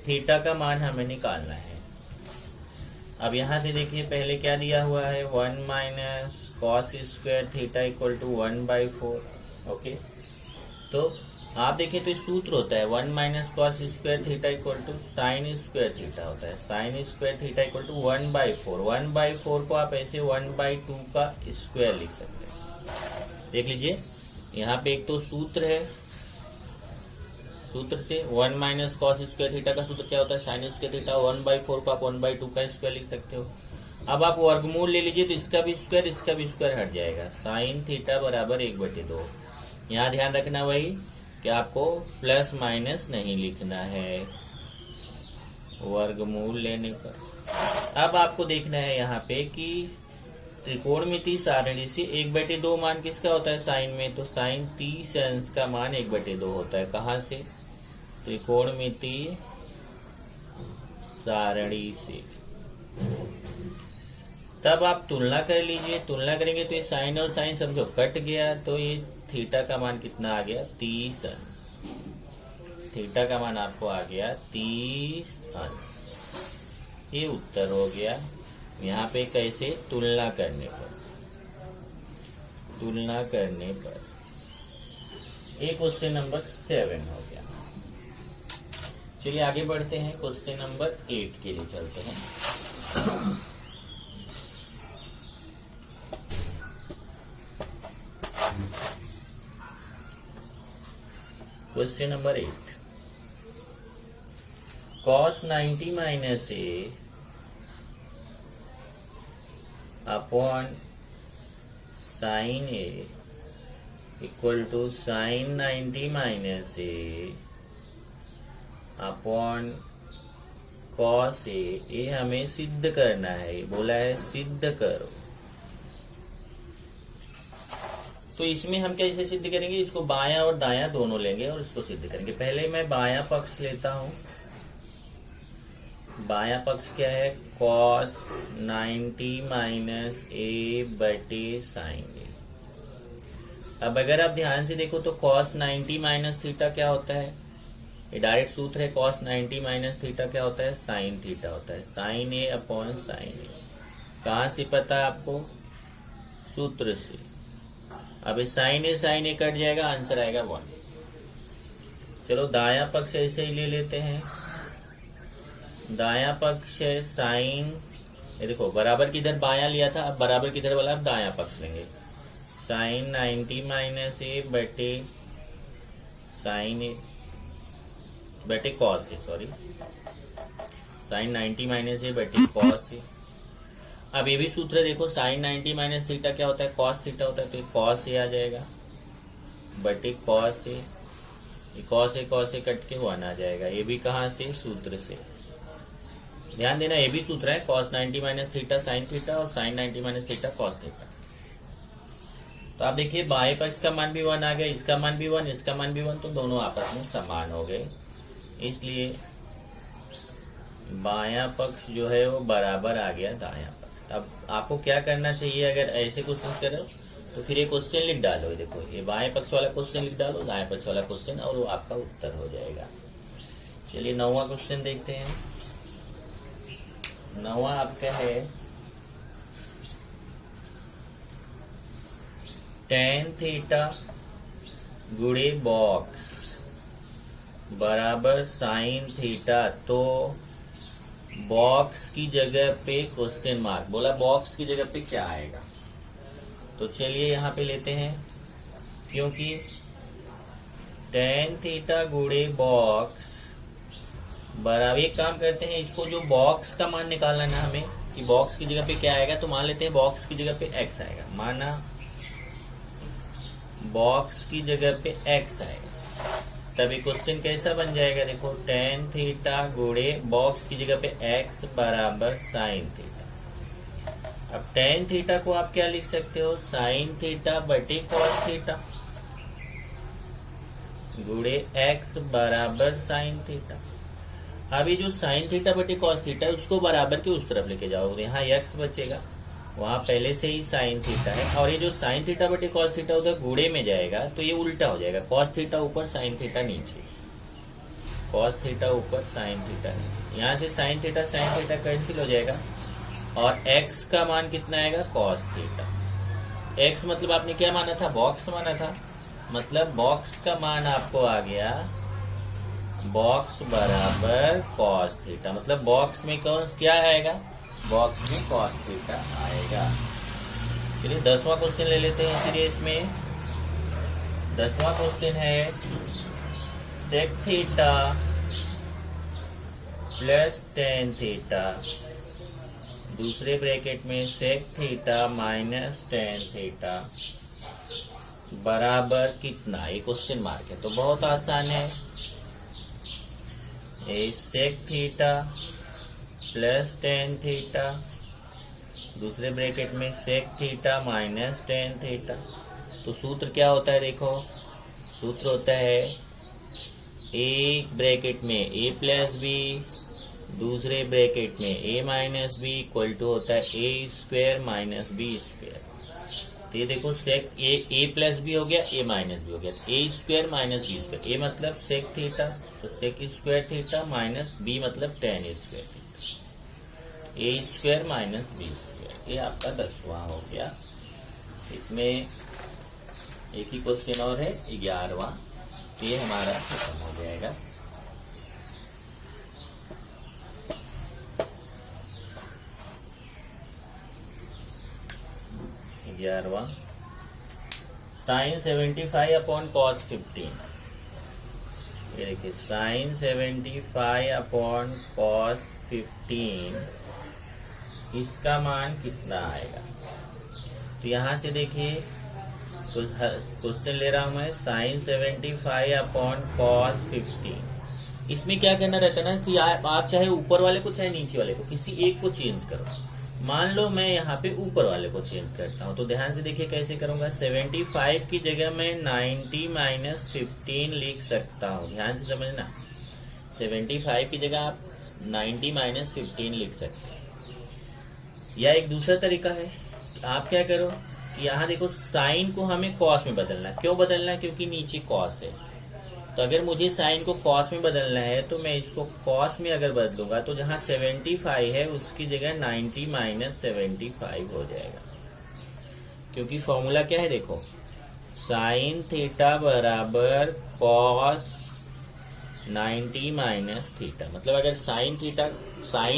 थीटा का मान हमें निकालना है। अब यहां से देखिए पहले क्या दिया हुआ है, 1 minus cos square theta equal to 1/4। Okay, तो आप देखिए तो सूत्र होता है 1 minus cos square theta equal to sine square theta होता है। Sine square theta equal to 1/4। 1/4 को आप ऐसे 1/2 का स्क्वायर लिख सकते हैं। देख लीजिए यहाँ पे एक तो सूत्र है, सूत्र से 1 माइनस कॉस स्क्वायर थीटा का सूत्र क्या होता है, साइन स्क्वायर थीटा। 1/4 को आप 1/2 का स्क्वायर लिख सकते हो। अब आप वर्गमूल ले लीजिए तो इसका भी स्क्वायर हट जाएगा। साइन थीटा बराबर 1/2। यहाँ ध्यान रखना वही कि आपको प्लस माइनस नहीं लिखना है वर्गमूल लेने पर। अब आपको देखना है यहाँ पे कि त्रिकोणमिति सारणी से 1/2 मान किसका होता है साइन में, तो साइन 30 अंश का मान 1/2 होता है। कहाँ से, त्रिकोणमिति सारणी से। तब आप तुलना कर लीजिए, तुलना करेंगे तो ये साइन और साइन समझो कट गया, तो ये थीटा का मान कितना आ गया, 30 अंश। थीटा का मान आपको आ गया 30 अंश। ये उत्तर हो गया। यहाँ पे कैसे, तुलना करने पर, तुलना करने पर। ये क्वेश्चन नंबर 7 हो गया। चलिए आगे बढ़ते हैं, क्वेश्चन नंबर 8 के लिए चलते हैं। Question number 8, cos 90 minus A upon sine A equal to sine 90 minus A upon cos A. ये हमें सिद्ध करना है, बोला है सिद्ध करो। तो इसमें हम कैसे सिद्ध करेंगे, इसको बायां और दायां दोनों लेंगे और इसको सिद्ध करेंगे। पहले मैं बायां पक्ष लेता हूं। बायां पक्ष क्या है, cos 90 माइनस ए बटे साइन ए। अब अगर आप ध्यान से देखो तो cos 90 माइनस थीटा क्या होता है, ये डायरेक्ट सूत्र है। cos 90 माइनस थीटा क्या होता है, साइन थीटा होता है। साइन ए अपॉन साइन ए। कहां से पता है आपको, सूत्र से। अब साइन ए कट जाएगा, आंसर आएगा 1। चलो दायां पक्ष ऐसे ही ले लेते हैं। दायां पक्ष है साइन, ये देखो बराबर किधर बायां लिया था, अब बराबर किधर वाला अब दायां पक्ष लेंगे। साइन 90 माइनस ए बटे साइन ए बटे cos A, sorry sine 90 minus ए बटे कॉस ए। अब ये भी सूत्र देखो, साइन 90 माइनस थीटा क्या होता है, कॉस थीटा होता है। तो कॉस ए आ जाएगा बटे cos A. Cos A cut के 1 आ जाएगा। ये भी कहां से, सूत्र से। ध्यान देना ये भी सूत्र है, cos 90 minus theta sine theta और sine 90 minus theta cos theta. तो आप देखिए बाएं पक्ष का मान भी 1 आ गया, इसका मान भी 1, इसका मान भी 1, तो दोनों आपस में समान हो गए। इसलिए बायां पक्ष जो है वो बराबर आ गया दायां पक्ष। अब आपको क्या करना चाहिए, अगर ऐसे क्वेश्चन करो तो फिर ये क्वेश्चन लिख डालो। देखो ये बाएं पक्ष वाला क्वेश्चन लिख डालो, दाएं पक्ष वाला क्वेश्चन, और वो आपका उत्तर हो जाएगा। चलिए 9वां क्वेश्चन देखते हैं। 9वां आपका है tan थीटा गुणे बॉक्स बराबर साइन थीटा। तो बॉक्स की जगह पे क्वेश्चन मार्क, बोला बॉक्स की जगह पे क्या आएगा। तो चलिए यहाँ पे लेते हैं, क्योंकि tan थीटा गुणे बॉक्स बराबर, एक काम करते हैं, इसको जो बॉक्स का मान निकालना है ना हमें, कि बॉक्स की जगह पे क्या आएगा, तो मान लेते हैं बॉक्स की जगह पे x आएगा। माना बॉक्स की जगह पे x आएगा, तभी क्वेश्चन कैसा बन जाएगा, देखो tan थीटा गुणे बॉक्स की जगह पे x बराबर साइन थीटा। अब tan थीटा को आप क्या लिख सकते हो, साइन थीटा बटे कॉस थीटा गुणे x बराबर साइन थीटा। अब ये जो साइन थीटा बटे कॉस थीटा है उसको बराबर के उस तरफ लेके जाओ, यहाँ एक्स बचेगा, वहां पहले से ही साइन थीटा है, और ये जो साइन थीटा बटे कॉस थीटा उधर गुणे में जाएगा तो ये उल्टा हो जाएगा, कॉस थीटा ऊपर साइन थीटा नीचे, कॉस थीटा ऊपर साइन थीटा नीचे। यहाँ से साइन थीटा कैंसिल हो जाएगा और x का मान कितना आएगा, कॉस थीटा। x मतलब आपने क्या माना था, बॉक्स माना था, मतलब बॉक्स का मान आपको आ गया बॉक्स बराबर कॉस थीटा, मतलब बॉक्स में कौन क्या आएगा, बॉक्स में कॉस थीटा आएगा। चलिए 10वां क्वेश्चन ले लेते हैं सीरीज में। 10वां क्वेश्चन है sec theta plus tan theta, दूसरे ब्रैकेट में sec theta minus tan theta बराबर कितना, ये क्वेश्चन मार्क है तो बहुत आसान है। Sec theta plus tan theta, दूसरे ब्रैकेट में sec theta minus tan theta. तो सूत्र क्या होता है, देखो सूत्र होता है ए ब्रैकेट में ए प्लस बी, दूसरे ब्रैकेट में ए माइनस बी इक्वल टू होता है A square minus B square. तो ये देखो सेक ए प्लस बी हो गया, ए माइनस बी हो गया, a square minus B square, a मतलब सेक थीटा तो sec square theta minus b मतलब tan square theta, a square minus B square. ये आपका 10वां हो गया। इसमें एक ही क्वेश्चन और है 11वां, ये हमारा खत्म हो जाएगा। साइन 75 अपॉन कॉस 15, ये देखिए साइन 75 अपॉन कॉस 15, इसका मान कितना आएगा। तो यहां से देखिए क्वेश्चन ले रहा हूं मैं, साइन 75 अपॉन कॉस 15। इसमें क्या करना रहता है ना कि आप चाहे ऊपर वाले को चाहे नीचे वाले को किसी एक को चेंज करो। मान लो मैं यहाँ पे ऊपर वाले को चेंज करता हूँ, तो ध्यान से देखिए कैसे करूंगा। 75 की जगह मैं 90 माइनस 15 लिख सकता हूँ, ध्यान से समझना। 75 की जगह आप 90 माइनस 15 लिख सकते हैं। या एक दूसरा तरीका है, आप क्या करो कि यहाँ देखो साइन को हमें कॉस में बदलना है। क्यों बदलना है, क्योंकि नीचे कॉस है। तो अगर मुझे साइन को कॉस में बदलना है तो मैं इसको कॉस में अगर बदलूंगा तो जहां 75 है उसकी जगह 90 माइनस 75 हो जाएगा। क्योंकि फॉर्मूला क्या है, देखो साइन थीटा बराबर कॉस 90 माइनस थीटा। मतलब अगर साइन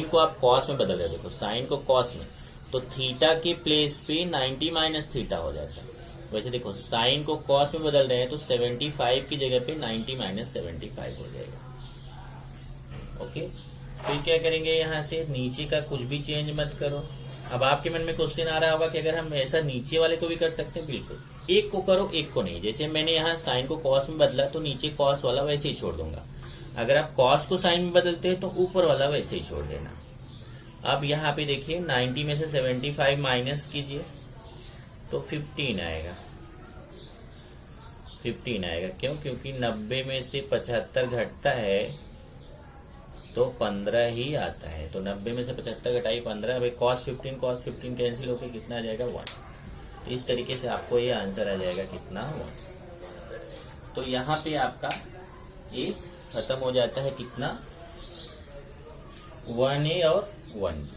को आप कॉस में बदल रहे हो, देखो साइन को कॉस में, तो थीटा के प्लेस पे 90 माइनस थीटा हो जाता है। वैसे देखो साइन को कॉस में बदल रहे हैं तो 75 की जगह पे 90 माइनस 75 हो जाएगा। ओके, फिर क्या करेंगे, यहाँ से नीचे का कुछ भी चेंज मत करो। अब आपके मन में क्वेश्चन आ रहा होगा कि अगर हम ऐसा नीचे वाले को भी कर सकते हैं, बिल्कुल, एक को करो एक को नहीं। जैसे मैंने यहाँ साइन को कॉस में बदला तो नीचे कॉस वाला वैसे ही छोड़ दूंगा। अगर आप कॉस को साइन में बदलते हैं तो ऊपर वाला वैसे ही छोड़ देना। अब यहाँ पे देखिए 90 में से 75 माइनस कीजिए तो 15 आएगा। 15 आएगा, क्यों, क्योंकि 90 में से 75 घटता है तो 15 ही आता है। तो 90 में से 75 घटाई 15, अब cos 15 कैंसिल होकर कितना आ जाएगा, 1। तो इस तरीके से आपको ये आंसर आ जाएगा कितना, 1। तो यहाँ पे आपका ये खत्म हो जाता है कितना, 1A और 1B।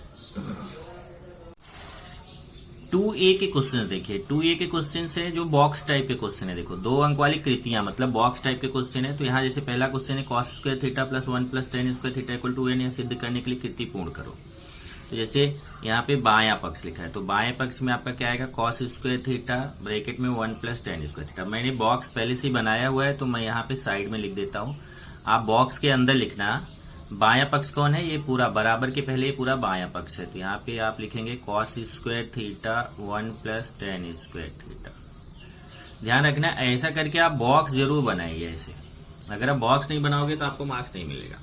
2A के क्वेश्चन देखिए, 2A के क्वेश्चन से जो बॉक्स टाइप के क्वेश्चन है, देखो 2 अंक वाली कृतियां, मतलब बॉक्स टाइप के क्वेश्चन है। तो यहाँ जैसे पहला क्वेश्चन है cos square theta plus 1 plus ten square theta equal to n, सिद्ध करने के लिए कृति पूर्ण करो। तो जैसे यहाँ पे बायां पक्ष लिखा है, तो बाएं पक्ष में आपका क्या आएगा, cos स्क्वायर थीटा ब्रैकेट में 1 प्लस टेन स्क्वायर थीटा। मैंने बॉक्स पहले से ही बनाया हुआ है तो मैं यहाँ पे साइड में लिख देता हूँ। आप बॉक्स के अंदर लिखना, बायां पक्ष कौन है, ये पूरा बराबर के पहले ये पूरा बायां पक्ष है। तो यहाँ पे आप लिखेंगे cos square theta 1 plus ten square theta. ध्यान रखना ऐसा करके आप बॉक्स जरूर बनाइए ऐसे। अगर आप बॉक्स नहीं बनाओगे तो आपको मार्क्स नहीं मिलेगा।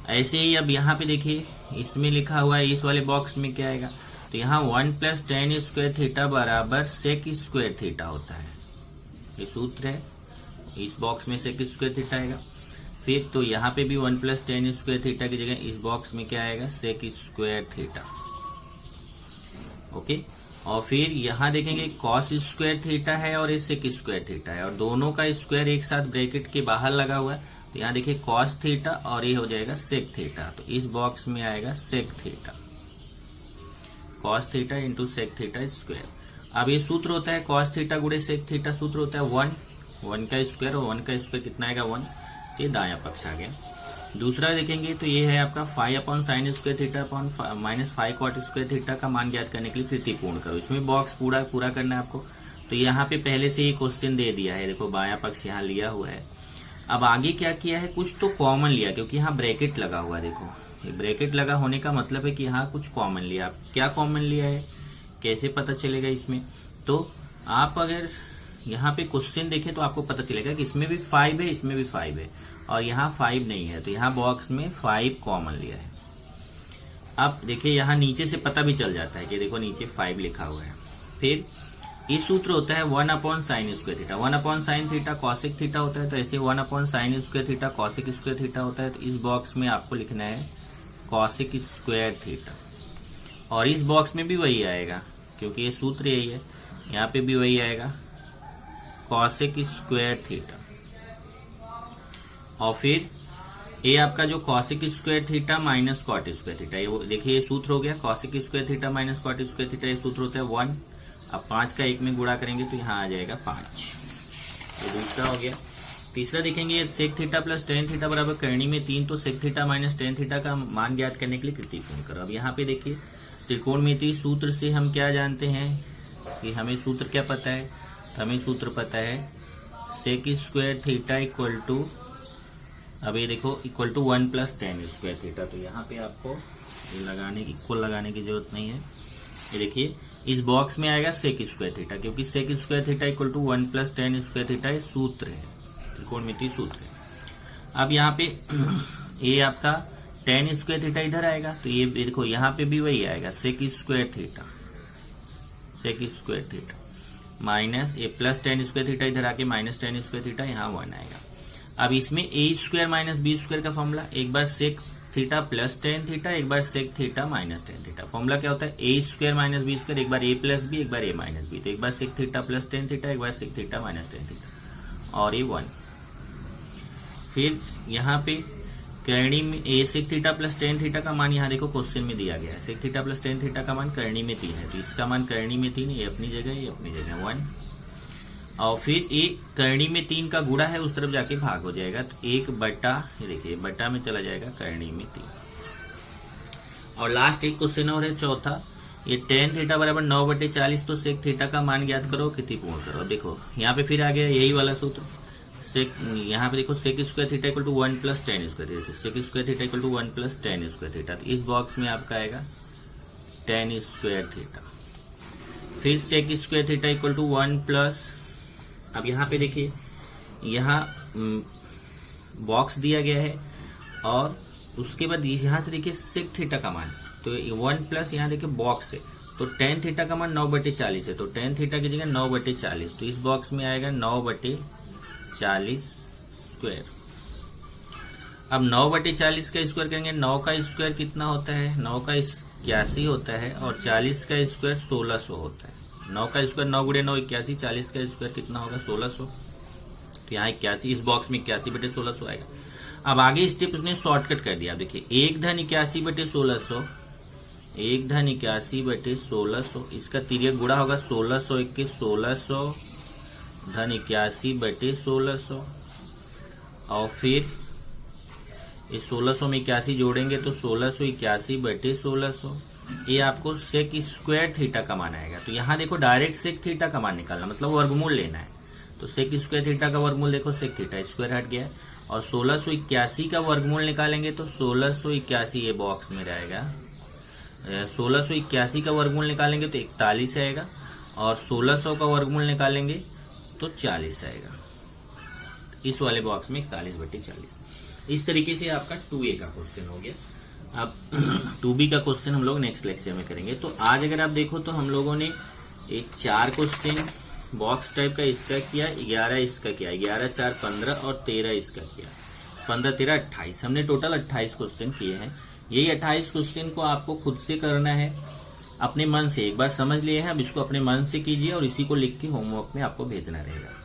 ऐसे ही अब यहाँ पे देखिए इसमें लिखा हुआ है, इस वाले बॉक्स में क्या आएगा, तो यहाँ 1 प्लस टेन स्क्वायर थीटा बराबर सेक स्क्वायर थीटा होता है। ये सूत्र है, इस बॉक्स में सेक स्क्वायर थीटा आएगा। फिर तो यहाँ पे भी 1 प्लस टेन स्क्वायर थीटा की जगह इस बॉक्स में क्या आएगा, सेक स्क्वायर थीटा। ओके, और फिर यहाँ देखेंगे कॉस स्क्वायर थीटा है और ये सेक स्क्वायर थीटा है, और दोनों का स्क्वायर एक साथ ब्रैकेट के बाहर लगा हुआ है। तो यहाँ देखिए कॉस थीटा और ये हो जाएगा सेक थीटा, तो इस बॉक्स में आएगा sec theta, cos theta into sec theta square. अब ये सूत्र होता है कॉस थीटा गुणे सेक थीटा, सूत्र होता है 1 का स्क्वायर, और 1 का स्क्वायर कितना आएगा 1, ये दायां पक्ष आ गया। दूसरा देखेंगे तो ये है आपका 5 upon sine square theta upon minus 5 cot square theta का मान ज्ञात करने के लिए कृति पूर्ण करो। इसमें बॉक्स पूरा करना है आपको। तो यहाँ पे पहले से ही क्वेश्चन दे दिया है, देखो बायां पक्ष यहाँ लिया हुआ है। अब आगे क्या किया है, कुछ तो कॉमन लिया, क्योंकि यहाँ ब्रैकेट लगा हुआ है। देखो ये ब्रैकेट लगा होने का मतलब है कि यहाँ कुछ कॉमन लिया। आप क्या कॉमन लिया है, कैसे पता चलेगा इसमें, तो आप अगर यहाँ पे क्वेश्चन देखें तो आपको पता चलेगा कि इसमें भी 5 है, इसमें भी 5 है, और यहाँ 5 नहीं है, तो यहाँ बॉक्स में 5 कॉमन लिया है। अब देखिए यहाँ नीचे से पता भी चल जाता है कि देखो नीचे 5 लिखा हुआ है। फिर ये सूत्र होता है 1 upon sine square theta, 1 upon sine theta cosec theta होता है, तो ऐसे 1 upon sine square theta cosec square theta होता है। तो इस बॉक्स में आपको लिखना है कॉसेक स्क्वायर थीटा, और इस बॉक्स में भी वही आएगा क्योंकि ये सूत्र यही है, यहाँ पे भी वही आएगा कॉसेक स्क्वायर थीटा। और फिर ये आपका जो cosec square theta minus cot square theta, ये देखिए ये सूत्र हो गया cosec square theta minus cot square theta, ये सूत्र होता है 1। अब 5 का 1 में गुणा करेंगे तो यहाँ आ जाएगा 5, ये दूसरा हो गया। तीसरा देखेंगे sec theta plus tan theta बराबर करनी में 3, तो sec theta minus tan theta का मान ज्ञात करने के लिए कृति पूर्ण करो। अब यहाँ पे देखिए त्रिकोणमितीय सूत्र से हम क्या जानते हैं कि हमें सूत्र क्या पता है, तो हमें सूत्र पता है sec square theta equal to, अब ये देखो equal to 1 plus ten square theta. तो यहाँ पे आपको इक्वल लगाने की जरूरत नहीं है। ये देखिए इस बॉक्स में आएगा सेक स्क्वायर थीटा, क्योंकि sec square theta equal to 1 plus ten square theta ये सूत्र है, त्रिकोणमितीय सूत्र है। अब यहाँ पे ये आपका टेन स्क्वायर थीटा इधर आएगा, तो ये देखो यहाँ पे भी वही आएगा sec square theta, sec square theta minus ये प्लस टेन स्क्वायर थीटा इधर आके माइनस टेन स्क्वायर थीटा, यहाँ 1 आएगा। अब इसमें A square minus B square का फॉर्मूला, एक बार sec theta plus tan theta, एक बार sec theta minus tan theta. Formula क्या होता है A square minus B square, एक बार ए प्लस बी, एक बार ए माइनस बी। तो एक बार sec theta plus tan theta, एक बार sec theta minus tan theta, और ये 1। फिर यहाँ पे करणी में A sec theta plus tan theta का मान यहाँ देखो क्वेश्चन में दिया गया है, sec theta plus tan theta का मान करणी में 3 है, तो इसका मान करणी में 3, ये अपनी जगह, ये अपनी जगह 1। और फिर एक करणी में 3 का गुणा है उस तरफ जाके भाग हो जाएगा, तो 1 बटा, ये देखिए बटा में चला जाएगा करणी में 3। और लास्ट एक क्वेश्चन और है चौथा, ये टेन थीटा बराबर 9/40, तो सेक थीटा का मान ज्ञात करो, कृति पूर्ण करो। देखो यहाँ पे फिर आ गया यही वाला सूत्र, सेक यहाँ पे देखो sec square theta equal to 1 plus ten square theta, sec square theta equal to 1 plus ten square theta, तो इस बॉक्स में आपका आएगा टेन स्क्वायर थीटा। फिर sec square theta equal to 1 plus, अब यहाँ पे देखिए यहाँ बॉक्स दिया गया है, और उसके बाद यहाँ से देखिए सेक थीटा का मान, तो 1 प्लस यहाँ देखिए बॉक्स है, तो टेन थीटा का मान 9/40 है, तो टेन थीटा की जगह 9/40, तो इस बॉक्स में आएगा 9/40 स्क्वायर। अब 9/40 का स्क्वायर करेंगे, 9 का स्क्वायर कितना होता है, 9 का 81 होता है, और 40 का स्क्वायर 1600 होता है। 9 का स्क्वायर 9 गुणे 9 81, 40 का स्क्वायर कितना होगा 1600, तो यहाँ 81, इस बॉक्स में 81/1600 आएगा। अब आगे स्टेप उसने शॉर्टकट कर दिया। देखिए 1 धन 81/1600, 1 धन 81/1600, इसका तिर्यक गुणा होगा 1601 1600 धन 81/1600, और फिर इस 1600 में 81 जोड़ेंगे तो 1681/1600, ये आपको सेक स्क्वायर थीटा का मान आएगा। तो यहाँ देखो डायरेक्ट सेक थीटा का मान निकालना, मतलब वर्गमूल लेना है, तो सेक स्क्वायर थीटा का वर्गमूल देखो सेक थीटा स्क्वायर हट गया है, और 1681 का वर्गमूल निकालेंगे तो 1681 ये बॉक्स में रहेगा, 1681 का वर्गमूल निकालेंगे तो 41 आएगा, और 1600 का वर्गमूल निकालेंगे तो 40 आएगा। इस वाले बॉक्स में 41/40। इस तरीके से आपका 2A का क्वेश्चन हो गया। अब 2B का क्वेश्चन हम लोग नेक्स्ट लेक्चर में करेंगे। तो आज अगर आप देखो तो हम लोगों ने एक 4 क्वेश्चन बॉक्स टाइप का इसका किया, 11 इसका किया, 11 4 15 और 13 इसका किया। 15 13 28, हमने टोटल 28 क्वेश्चन किए हैं। यही 28 क्वेश्चन को आपको खुद से करना है अपने मन से। एक बार समझ लिए हैं, अब इसको अपने मन से कीजिए और इसी को लिख के होमवर्क में आपको भेजना रहेगा।